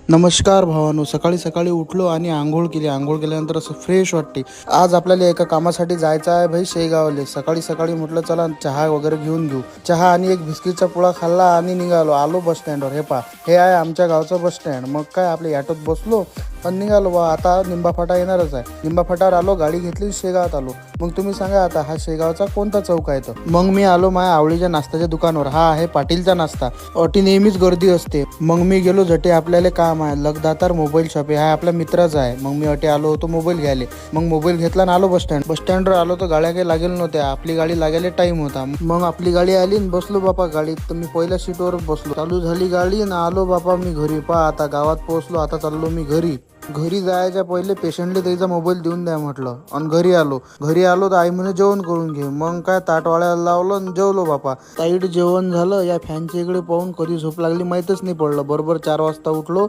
नमस्कार भावानो. सकाळी सकाळी उठलो आणि आंघोळ केली. आंघोळ केल्यानंतर असं फ्रेश वाटते. आज आपल्याला एका कामासाठी जायचं आहे भाई शेगावले. सकाळी सकाळी म्हटलं चला चहा वगैरे घेऊन घेऊ. चहा आणि एक बिस्किटचा पुडा खाल्ला आणि निघालो. आलो बस स्टँडवर. हे पहा, हे आहे आमच्या गावचं बस स्टँड. मग काय आपल्या ऑटोत बसलो आणि निघालो बा. आता निंबाफाटा येणारच आहे. निंबाफाटावर आलो, गाडी घेतली, शेगावात आलो. मग तुम्ही सांगा आता हा शेगावचा कोणता चौक आहे? तर मग मी आलो माझ्या आवडीच्या नाश्त्याच्या दुकानावर. हा आहे पाटीलचा नाश्ता. अटी नेहमीच गर्दी असते. मग मी गेलो झटे, आपल्याला काम आहे लगदातार मोबाईल शॉप आहे, हा आपल्या मित्राचा आहे. मग मी अटे आलो होतो मोबाईल घ्यायला. मग मोबाईल घेतला आणि आलो बस स्टँडवर आलो तर गाड्या काही लागेल नव्हत्या. आपली गाडी लागायला टाइम होता. मग आपली गाडी आली आणि बसलो बापा गाडीत. तर मी पहिल्या सीटवर बसलो. चालू झाली गाडी आणि आलो बापा मी घरी. पहा आता गावात पोहोचलो. आता चाललो मी घरी. घरी जायच्या पहिले पेशंटले त्याचा मोबाईल देऊन द्या म्हटलं आणि घरी आलो तर आई म्हणे जेवण करून घे. मग काय ताटवाळ्याला लावलं आणि जेवलो बापा. ताईट जेवण झालं. या फॅनच्या इकडे पाहून कधी झोप लागली माहीतच नाही पडलं. बरोबर 4 वाजता उठलो.